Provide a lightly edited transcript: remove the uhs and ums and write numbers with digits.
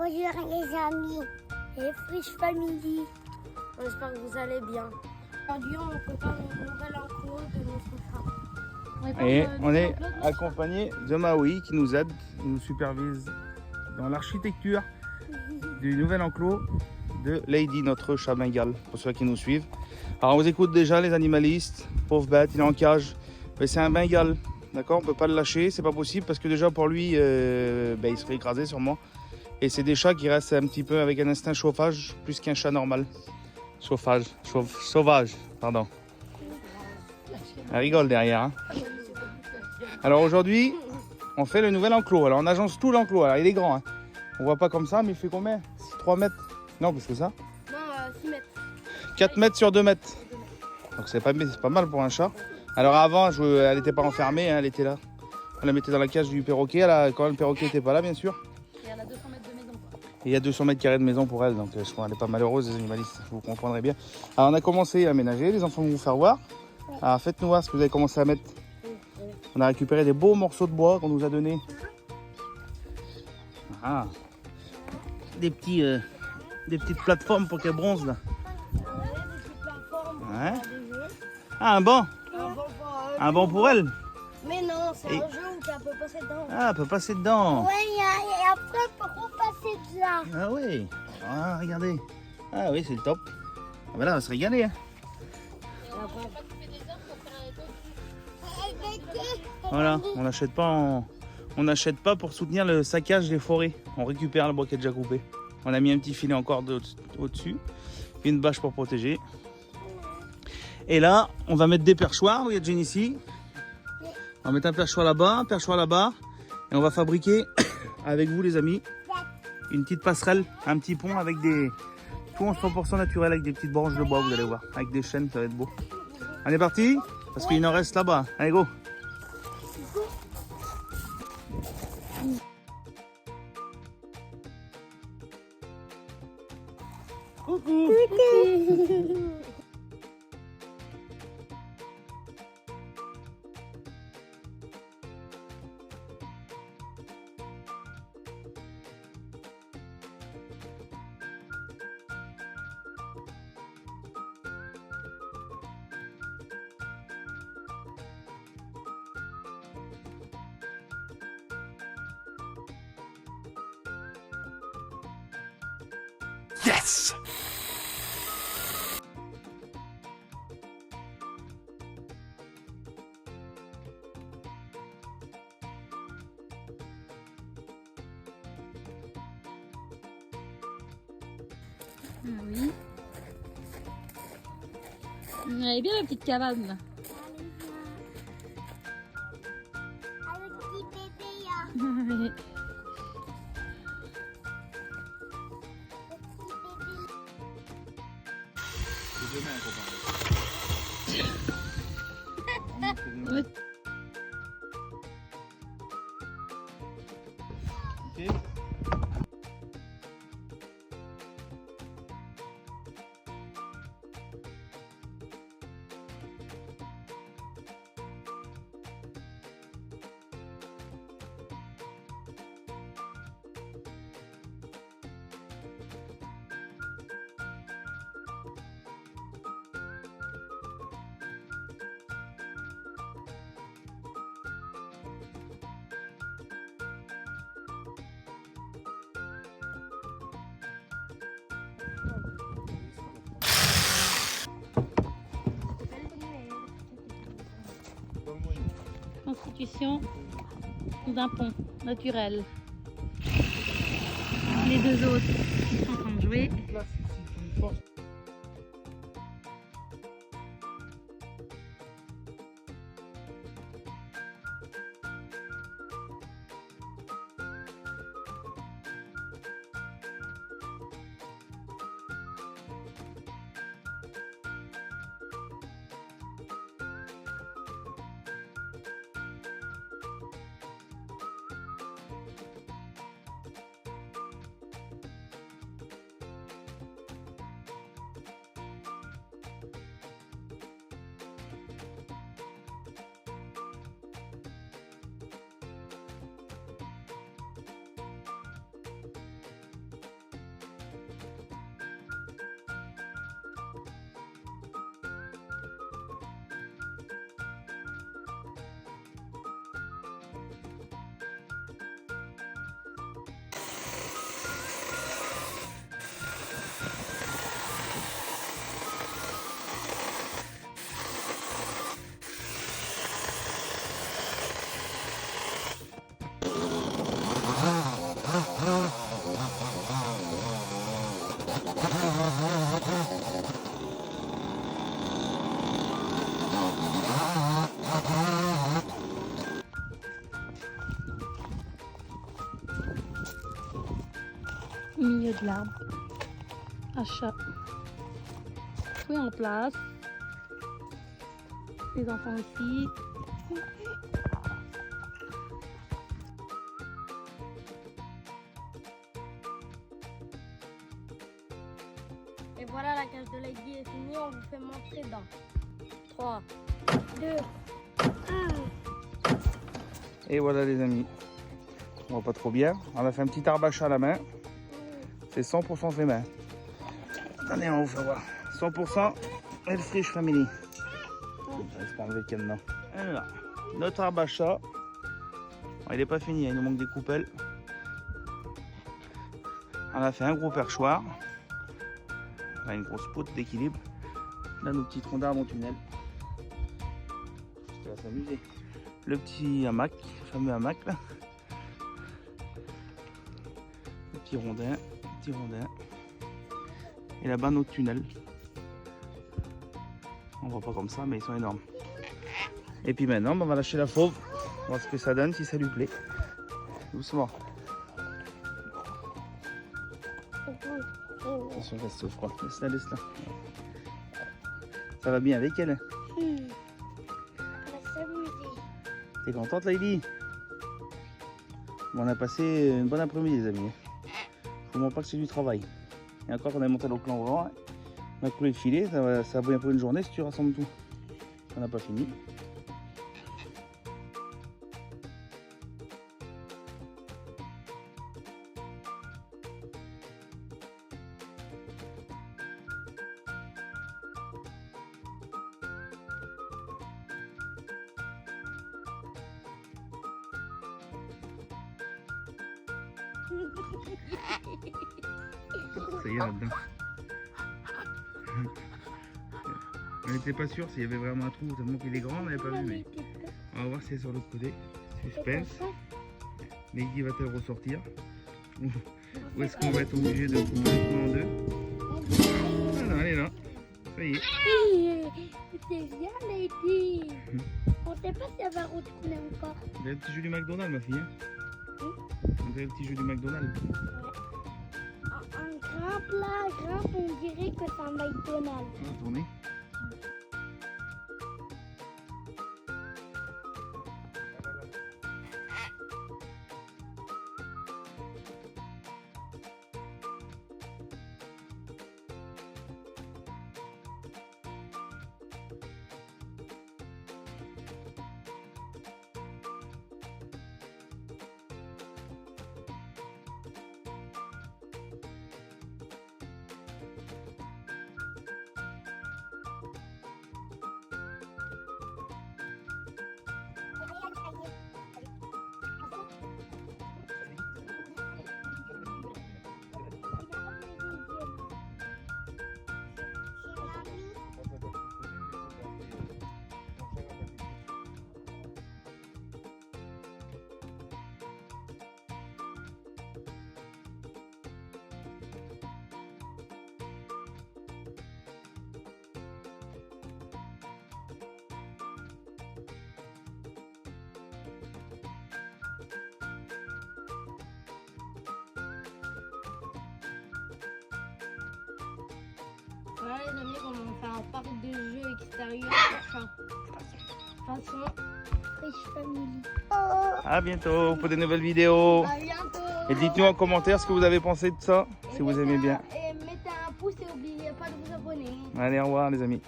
Bonjour les amis et Friche Family. J'espère que vous allez bien. Aujourd'hui, on prépare une nouvelle enclos de notre chat. Et on est accompagné de Maui qui nous aide, qui nous supervise dans l'architecture du nouvel enclos de Lady, notre chat bengale, pour ceux qui nous suivent. Alors on vous écoute déjà les animalistes, pauvre bête, il est en cage, mais c'est un bengale, d'accord, on peut pas le lâcher, c'est pas possible parce que déjà pour lui, il serait écrasé sûrement. Et c'est des chats qui restent un petit peu avec un instinct chauffage plus qu'un chat normal. Sauvage, pardon. Elle rigole derrière. Hein. Alors aujourd'hui, on fait le nouvel enclos. Alors on agence tout l'enclos. Alors il est grand. Hein. On voit pas comme ça, mais il fait combien? 3 mètres? Non, plus que ça. Non, 6 mètres. 4 mètres sur 2 mètres. Donc c'est pas mal pour un chat. Alors avant, elle n'était pas enfermée, hein, elle était là. On la mettait dans la cage du perroquet. Quand le perroquet n'était pas là, bien sûr. Et elle a 200 mètres de maison. Et il y a 200 mètres carrés de maison pour elle. Donc je crois qu'elle n'est pas malheureuse, les animalistes. Vous comprendrez bien. Alors on a commencé à aménager. Les enfants vont vous faire voir. Alors faites-nous voir ce que vous avez commencé à mettre. On a récupéré des beaux morceaux de bois qu'on nous a donnés. Ah. Des petites plateformes pour qu'elles bronzent là. Ouais. Ah, un banc. Un banc pour elle. Mais non, c'est un jeu où elle peut passer dedans. Ah, elle peut passer dedans. Ouais, et après, on peut repasser de là. Ah oui. Ah, regardez. Ah oui, c'est le top. Ah ben là, on va se régaler. Hein. Voilà, on n'achète pas pour soutenir le saccage des forêts. On récupère le bois qui est déjà coupé. On a mis un petit filet encore au-dessus, une bâche pour protéger. Et là, on va mettre des perchoirs. Il y a Jenny ici. On va mettre un perchoir là-bas, et on va fabriquer avec vous les amis une petite passerelle, un petit pont avec tout en 100% naturel avec des petites branches de bois, vous allez voir, avec des chaînes, ça va être beau. On est parti? Parce qu'il en reste là-bas. Allez, go! Coucou! Yes! Oui. Elle est bien la petite cabane. Avec petit bébé, là. Ouais. Okay. Constitution d'un pont naturel. Les deux autres sont en train de jouer. Au milieu de l'arbre. Achat. Tout est en place. Les enfants aussi. Et voilà, la cage de l'aigle est finie. On vous fait montrer dans 3, 2, 1. Et voilà les amis. On voit pas trop bien. On a fait un petit arbre à chat à la main. C'est 100% fait main. Attendez, on va vous faire voir. 100% Elfrish Family. J'espère enlever le cadenas. Alors, notre arbre à chat. Bon, il n'est pas fini, il nous manque des coupelles. On a fait un gros perchoir. On a une grosse poutre d'équilibre. Là, nos petits troncs d'arbres en tunnel. Ça va s'amuser. Le petit hamac, le fameux hamac là. Le petit rondin. Et là-bas notre tunnel. On voit pas comme ça mais ils sont énormes. Et puis maintenant on va lâcher la fauve. On va voir ce que ça donne, si ça lui plaît. Doucement. Attention, reste au froid. Laisse-la, laisse-la. Ça va bien avec elle. On va s'amuser. T'es contente Lady? Bon, on a passé une bonne après-midi les amis. Faut moins pas que c'est du travail. Et encore on a monté le clan volant, hein. On a coulé le filet, ça va bien pour une journée si tu rassembles tout. On n'a pas fini. Ça y est là-dedans. On n'était pas sûr s'il y avait vraiment un trou, tellement qu'il est grand, on n'avait pas vu. Mais on va voir si c'est sur l'autre côté. Suspense. Lady va-t-elle ressortir? Ou est-ce qu'on va être obligé de couper le trou en deux? Ah non, elle est là. Ça y est. C'est bien, Lady. On ne sait pas si elle va retourner encore. On dirait le petit jeu du McDonald's, ma fille. Hein? On dirait le petit jeu du McDonald's. Un grimpe là, grimpe, on dirait que c'est un McDonald's. On va tourner. Voilà les amis, on va faire un parc de jeux extérieur façon Frisch Family. À bientôt pour de nouvelles vidéos. À bientôt. Et dites-nous en commentaire ce que vous avez pensé de ça, si vous aimez bien. Et mettez un pouce et n'oubliez pas de vous abonner. Allez, au revoir les amis.